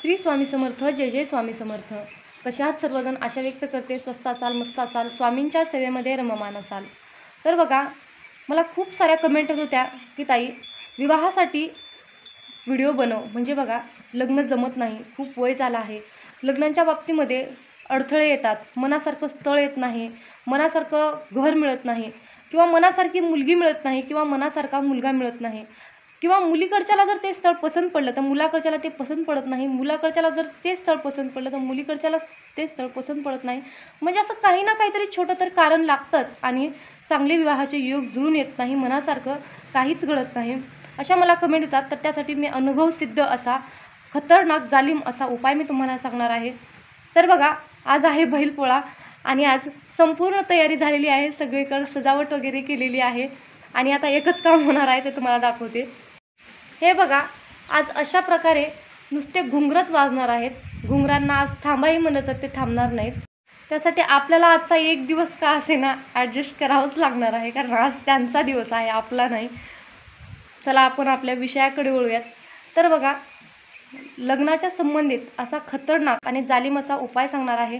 श्री स्वामी समर्थ, जय जय स्वामी समर्थ। कशा आहात सर्वजण? आशा व्यक्त करते स्वस्त असाल, मस्त असाल, स्वामींच्या सेवेमध्ये रममान असाल। तर बघा, मला खूप साऱ्या कमेंट येत होत्या की ताई विवाहासाठी व्हिडिओ बनव, म्हणजे बघा लग्न जमत नाही, खूप वय झालं आहे, लग्नांच्या बाबतीमध्ये अडथळे येतात, मनासारखं स्थळ येत नाही, मनासारखं घर मिळत नाही, किंवा मनासारखी मुलगी मिळत नाही, किंवा मनासारखा मुलगा मिळत नाही, किंवा मुलीकडच्याला जर ते स्थळ पसंत पडलं तर मुलाकडच्याला ते पसंत पडत नाही, मुलाकडच्याला जर ते स्थळ पसंत पडलं तर मुलीकडच्याला ते स्थळ पसंत पडत नाही। म्हणजे असं काही ना काहीतरी छोटं तर कारण लागतंच आणि चांगले विवाहाचे योग जुळून येत नाही, मनासारखं काहीच घडत नाही। अशा मला कमेंट येतात, तर त्यासाठी मी अनुभवसिद्ध असा खतरनाक जालिम असा उपाय मी तुम्हाला सांगणार आहे। तर बघा, आज आहे बैलपोळा आणि आज संपूर्ण तयारी झालेली आहे, सगळीकडे सजावट वगैरे केलेली आहे आणि आता एकच काम होणार आहे ते तुम्हाला दाखवते। हे बघा, आज अशा प्रकारे नुसते घुंगरच वाजणार आहेत, घुंगरांना आज थांबाही म्हणलं तर ते थांबणार नाहीत। त्यासाठी आपल्याला आजचा एक दिवस का असेना ॲडजस्ट करावंच लागणार आहे, कारण आज त्यांचा दिवस आहे, आपला नाही। चला आपण आपल्या विषयाकडे वळूयात। तर बघा, लग्नाच्या संबंधित असा खतरनाक आणि जालिम असा उपाय सांगणार आहे।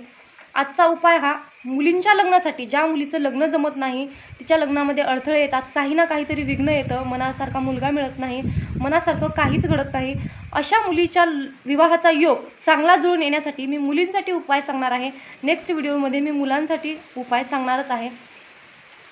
आजचा उपाय हा मुलींच्या लग्नासाठी, ज्या मुलीचं लग्न जमत नाही, तिच्या लग्नामध्ये अडथळे येतात, काही ना काहीतरी विघ्न येतं, मनासारखा मुलगा मिळत नाही, मनासारखं काहीच घडत नाही, अशा मुलीच्या विवाहाचा योग चांगला जुळून येण्यासाठी मी मुलींसाठी उपाय सांगणार आहे। नेक्स्ट व्हिडिओमध्ये मी मुलांसाठी उपाय सांगणारच आहे।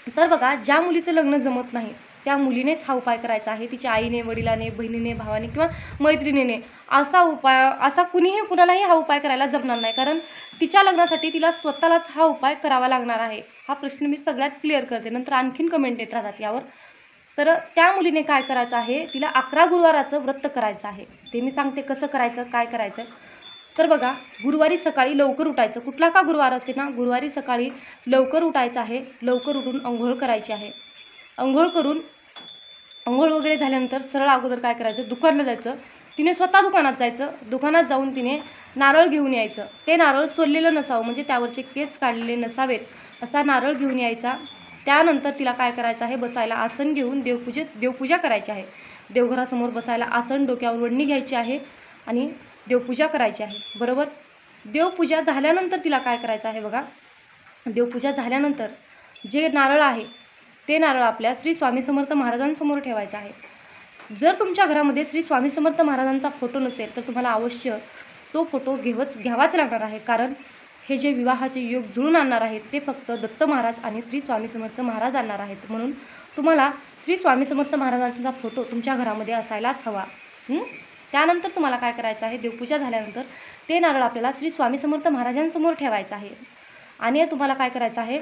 तर बघा, ज्या मुलीचं लग्न जमत नाही त्या मुलीनेच हा उपाय करायचा आहे, तिच्या आईने, वडिलाने, बहिणीने, भावाने किंवा मैत्रिणीने। असा कुणीही कुणालाही हा उपाय करायला जमणार नाही, कारण तिच्या लग्नासाठी तिला स्वतःलाच हा उपाय करावा लागणार आहे। हा प्रश्न मी सगळ्यात क्लिअर करते, नंतर आणखीन कमेंट येत राहतात यावर। तर त्या मुलीने काय करायचं आहे, तिला 11 गुरुवाराचं व्रत करायचं आहे। ते मी सांगते कसं करायचं, काय करायचं। तर बघा, गुरुवारी सकाळी लवकर उठायचं, कुठला का गुरुवार असे ना, गुरुवारी सकाळी लवकर उठायचं आहे, लवकर उठून अंघोळ करायची आहे। अंघोळ वगैरे झाल्यानंतर सरळ अगोदर काय करायचं, दुकानाला जायचं, तिने स्वतः दुकानात जायचं, दुकानात जाऊन तिने नारळ घेऊन यायचं। ते नारळ सोललेलं नसावं, म्हणजे त्यावरचे केस काढलेले नसावेत, असा नारळ घेऊन यायचा। त्यानंतर तिला काय करायचं आहे, बसायला आसन घेऊन देवपूजा करायची आहे। देवघरासमोर बसायला आसन, डोक्यावर ओढणी घ्यायची आहे आणि देवपूजा करायची आहे, बरोबर। देवपूजा झाल्यानंतर तिला काय करायचं आहे बघा, देवपूजा झाल्यानंतर जे नारळ आहे ते नारळ आपल्या श्री स्वामी समर्थ महाराजांसमोर ठेवायचं आहे। जर तुमच्या घरामध्ये श्री स्वामी समर्थ महाराजांचा फोटो नसेल तर तुम्हाला अवश्य तो फोटो घ्यावाच लागणार आहे, कारण हे जे विवाहाचे योग जुळून आणणार आहेत ते फक्त दत्त महाराज आणि श्री स्वामी समर्थ महाराज आणणार आहेत, म्हणून तुम्हाला श्री स्वामी समर्थ महाराजांचा फोटो तुमच्या घरामध्ये असायलाच हवा। त्यानंतर तुम्हाला काय करायचं आहे, देवपूजा झाल्यानंतर ते नारळ आपल्याला श्री स्वामी समर्थ महाराजांसमोर ठेवायचं आहे आणि तुम्हाला काय करायचं आहे,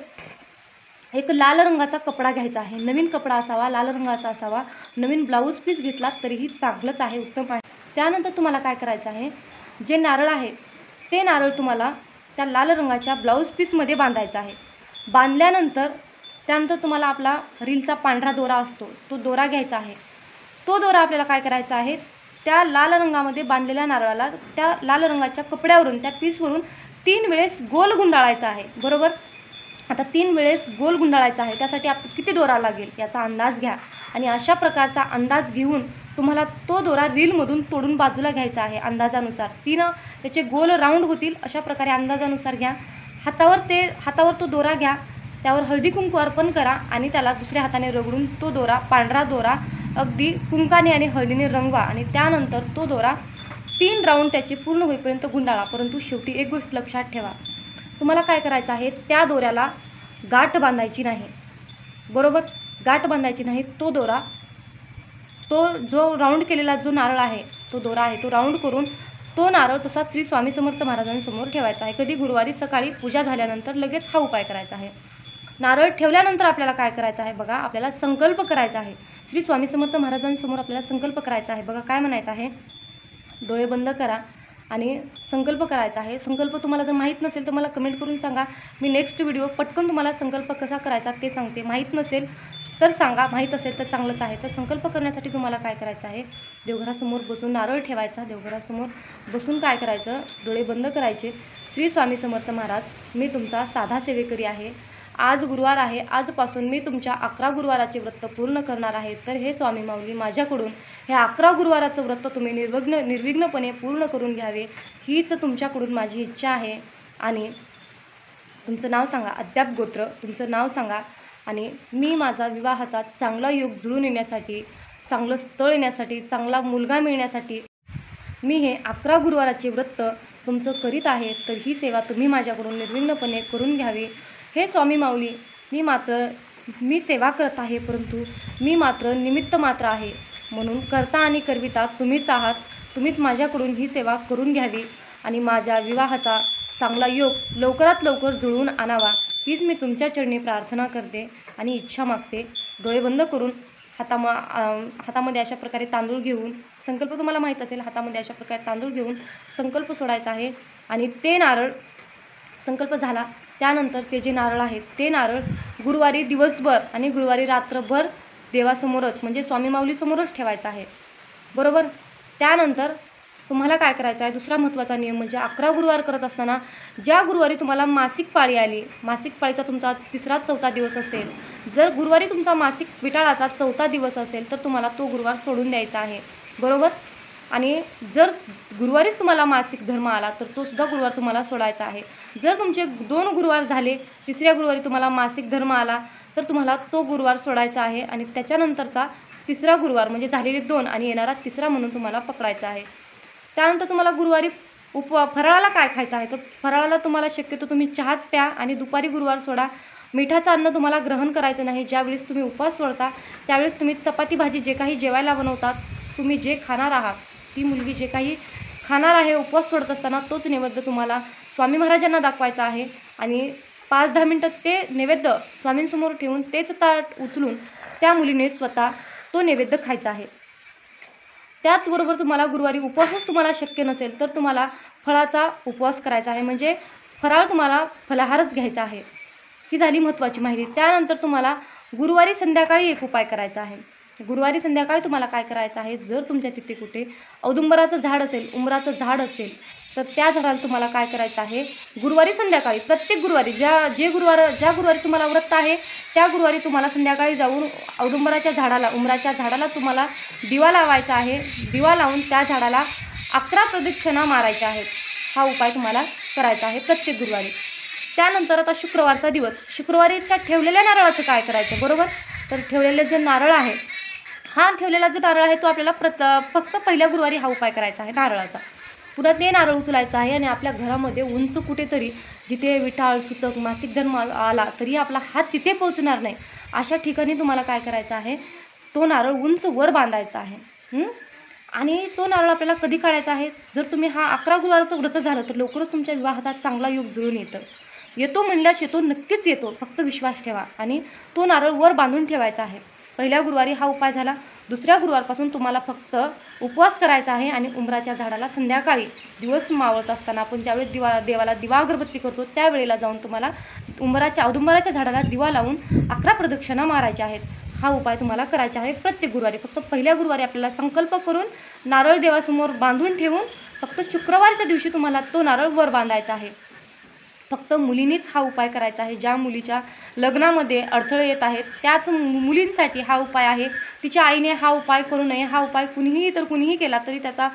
एक लाल रंगाचा कपडा घ्यायचा आहे, नवीन कपडा असावा, लाल रंगाचा असावा, नवीन ब्लाऊज पीस घेतला तरीही चांगलंच आहे, उत्तम आहे। त्यानंतर तुम्हाला काय करायचं आहे, जे नारळ आहे ते नारळ तुम्हाला त्या लाल रंगाच्या ब्लाऊज पीसमध्ये बांधायचं आहे। बांधल्यानंतर त्यानंतर तुम्हाला आपला रीलचा पांढरा दोरा असतो तो दोरा घ्यायचा आहे। तो दोरा आपल्याला काय करायचा आहे, त्या लाल रंगामध्ये बांधलेल्या नारळाला त्या लाल रंगाच्या कपड्यावरून, त्या पीसवरून 3 वेळेस गोल गुंडाळायचा आहे, बरोबर। आता 3 वेळेस गोल गुंडाळायचा आहे, त्यासाठी आपण किती दोरा लागेल याचा अंदाज घ्या आणि अशा प्रकारचा अंदाज घेऊन तुम्हाला तो दोरा रीलमधून तोडून बाजूला घ्यायचा आहे अंदाजानुसार। 3 त्याचे गोल राऊंड होतील अशा प्रकारे अंदाजानुसार घ्या। हातावर तो दोरा घ्या, त्यावर हळदी कुंकू अर्पण करा आणि त्याला दुसऱ्या हाताने रगडून तो दोरा, पांढरा दोरा अगदी कुंकाने आणि हळदीने रंगवा आणि त्यानंतर तो दोरा 3 राऊंड त्याचे पूर्ण होईपर्यंत गुंडाळा। परंतु शेवटी एक गोष्ट लक्षात ठेवा, तुम्हाला काय करायचं आहे, त्या दोऱ्याला गाठ बांधायची नाही, बरोबर, गाठ बांधायची नाही। तो दोरा, तो जो राऊंड केलेला जो नारळ आहे, तो दोरा आहे, तो राऊंड करून तो नारळ तसा श्री स्वामी समर्थ महाराजांसमोर ठेवायचा आहे। कधी गुरुवारी सकाळी पूजा झाल्यानंतर लगेच हा उपाय करायचा आहे। नारळ ठेवल्यानंतर आपल्याला काय करायचं आहे बघा, आपल्याला संकल्प करायचा आहे, श्री स्वामी समर्थ महाराजांसमोर आपल्याला संकल्प करायचा आहे। बघा काय म्हणायचं आहे, डोळे बंद करा आणि संकल्प करायचा आहे। संकल्प तुम्हाला जर माहीत नसेल तर मला कमेंट करून सांगा, मी नेक्स्ट व्हिडिओ पटकन तुम्हाला संकल्प कसा करायचा ते सांगते। माहीत नसेल तर सांगा, माहीत असेल तर चांगलंच आहे। तर संकल्प करण्यासाठी तुम्हाला काय करायचं आहे, देवघरासमोर बसून नारळ ठेवायचा, देवघरासमोर बसून काय करायचं, डोळे बंद करायचे। श्री स्वामी समर्थ महाराज, मी तुमचा साधा सेवेकरी आहे आज गुरुवार आहे, आजपासून मी तुमच्या 11 गुरुवाराचे व्रत पूर्ण करणार आहे. तर हे स्वामी माऊली, माझ्याकडून हे 11 गुरुवाराचं व्रत तुम्ही निर्विघ्नपणे पूर्ण करून घ्यावे, हीच तुमच्याकडून माझी इच्छा आहे. आणि तुमचं नाव सांगा, अद्याप गोत्र, तुमचं नाव सांगा. आणि मी माझा विवाहाचा चांगला योग जुळून येण्यासाठी, चांगलं स्थळ येण्यासाठी, चांगला मुलगा मिळण्यासाठी मी हे 11 गुरुवाराचे व्रत तुमचं करीत आहे. तर ही सेवा तुम्ही माझ्याकडून निर्विघ्नपणे करून घ्यावी. हे स्वामी माऊली, मी सेवा करत आहे, परंतु मी मात्र निमित्त मात्र आहे. म्हणून करता आणि करविता तुम्हीच आहात. तुम्हीच माझ्याकडून ही सेवा करून घ्यावी आणि माझ्या विवाहाचा चांगला योग लवकरात लवकर जुळवून आणावा, हीच मी तुमच्या चरणी प्रार्थना करते आणि इच्छा मागते. डोळे बंद करून हातामध्ये अशा प्रकारे तांदूळ घेऊन संकल्प, तुम्हाला माहीत असेल, हातामध्ये अशा प्रकारे तांदूळ घेऊन संकल्प सोडायचा आहे. आणि ते नारळ, संकल्प झाला त्यानंतर ते जे नारळ आहेत ते नारळ गुरुवारी दिवसभर आणि गुरुवारी रात्रभर देवासमोरच, म्हणजे स्वामी माऊलीसमोरच ठेवायचं आहे, बरोबर. त्यानंतर तुम्हाला काय करायचं आहे, दुसरा महत्त्वाचा नियम म्हणजे 11 गुरुवार करत असताना ज्या गुरुवारी तुम्हाला मासिक पाळी आली, मासिक पाळीचा तुमचा 3-4 दिवस असेल, जर गुरुवारी तुमचा मासिक विटाळाचा 4था दिवस असेल तर तुम्हाला तो गुरुवार सोडून द्यायचा आहे, बरोबर. आणि जर गुरुवारीच तुम्हाला मासिक धर्म आला तर तो सुद्धा गुरुवार तुम्हाला सोडायचा आहे. जर तुमचे 2 गुरुवार झाले, 3ऱ्या गुरुवारी तुम्हाला मासिक धर्म आला तर तुम्हाला तो गुरुवार सोडायचा आहे. आणि त्याच्यानंतरचा 3रा गुरुवार म्हणजे झालेले 2 आणि येणारा 3रा म्हणून तुम्हाला पकडायचा आहे. त्यानंतर तुम्हाला गुरुवारी फराळाला काय खायचं आहे, तर फराळाला तुम्हाला शक्यतो तुम्ही चहाच प्या आणि दुपारी गुरुवार सोडा. मिठाचं अन्न तुम्हाला ग्रहण करायचं नाही. ज्यावेळेस तुम्ही उपवास सोडता त्यावेळेस तुम्ही चपाती भाजी जे काही जेवायला बनवतात, तुम्ही जे खाणार आहात, ती मुलगी जे काही खाणार आहे उपवास सोडत असताना तोच नैवेद्य तुम्हाला स्वामी महाराजांना दाखवायचा आहे. आणि 5-10 मिनटं ते नैवेद्य स्वामींसमोर ठेवून तेच ताट उचलून त्या मुलीने स्वतः तो नैवेद्य खायचा आहे. त्याचबरोबर तुम्हाला गुरुवारी उपवासच तुम्हाला शक्य नसेल तर तुम्हाला फळाचा उपवास करायचा आहे, म्हणजे फराळ तुम्हाला फलाहारच घ्यायचा आहे. ही झाली महत्त्वाची माहिती. त्यानंतर तुम्हाला गुरुवारी संध्याकाळी एक उपाय करायचा आहे. गुरुवारी संध्याकाळी तुम्हाला काय करायचं आहे, जर तुमच्या तिथे कुठे औदुंबराचं झाड असेल, उंबराचं झाड असेल तर त्या झाडाला तुम्हाला काय करायचं आहे, गुरुवारी संध्याकाळी, प्रत्येक गुरुवारी ज्या गुरुवारी तुम्हाला व्रत आहे त्या गुरुवारी तुम्हाला संध्याकाळी जाऊन औदुंबराच्या झाडाला, उंबराच्या झाडाला तुम्हाला दिवा लावायचा आहे. दिवा लावून त्या झाडाला 11 प्रदक्षिणा मारायच्या आहेत. हा उपाय तुम्हाला करायचा आहे प्रत्येक गुरुवारी. त्यानंतर आता शुक्रवारचा दिवस, शुक्रवारीच्या ठेवलेल्या नारळाचं काय करायचं, बरोबर. तर ठेवलेले जे नारळ आहे, हा ठेवलेला जो नारळ आहे तो आपल्याला फक्त पहिल्या गुरुवारी हा उपाय करायचा आहे नारळाचा. पुन्हा ते नारळ उचलायचं आहे आणि आपल्या घरामध्ये उंच कुठेतरी, जिथे विठाळ, सुतक, मासिक धर्म आला तरी आपला हात तिथे पोहोचणार नाही अशा ठिकाणी तुम्हाला काय करायचं आहे, तो नारळ उंच वर बांधायचा आहे. आणि तो नारळ आपल्याला कधी काढायचा आहे, जर तुम्ही हा 11 गुरुवारचं व्रत झालं तर लवकरच तुमच्या विवाहाचा चांगला योग जुळून येतो म्हणल्यास येतो, नक्कीच येतो, फक्त विश्वास ठेवा. आणि तो नारळ वर बांधून ठेवायचा आहे. पहिल्या गुरुवारी हा उपाय झाला. दुसऱ्या गुरुवारपासून तुम्हाला फक्त उपवास करायचा आहे आणि उंबराच्या झाडाला संध्याकाळी दिवस मावळत असताना आपण ज्यावेळेस देवाला दिवा अगरबत्ती करतो त्यावेळेला जाऊन तुम्हाला औदुंबराच्या झाडाला दिवा लावून 11 प्रदक्षिणा मारायच्या आहेत. हा उपाय तुम्हाला करायचा आहे प्रत्येक गुरुवारी. फक्त पहिल्या गुरुवारी आपल्याला संकल्प करून नारळ देवासमोर बांधून ठेवून फक्त शुक्रवारच्या दिवशी तुम्हाला तो नारळ वर बांधायचा आहे. फक्त मुलींनीच हा उपाय करायचा आहे. ज्या मुलीच्या लग्नामध्ये अडथळे येत आहेत त्याच मुलींसाठी हा उपाय आहे. तिच्या आईने हा उपाय करू नये. हा उपाय कुणीही केला तरी त्याचा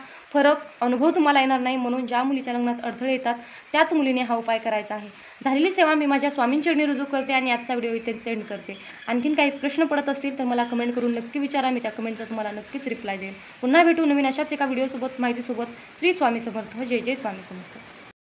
अनुभव तुम्हाला येणार नाही. म्हणून ज्या मुलीच्या लग्नात अडथळे येतात त्याच मुलीने हा उपाय करायचा आहे. झालेली सेवा मी माझ्या स्वामींचरणी रुजू करते आणि आजचा व्हिडिओ इथे सेंड करते. आणखीन काही प्रश्न पडत असतील तर मला कमेंट करून नक्की विचारा. मी त्या कमेंटचा तुम्हाला नक्कीच रिप्लाय देईन. पुन्हा भेटू नवीन अशाच एका व्हिडिओसोबत, माहितीसोबत. श्री स्वामी समर्थ. जय जय स्वामी समर्थ.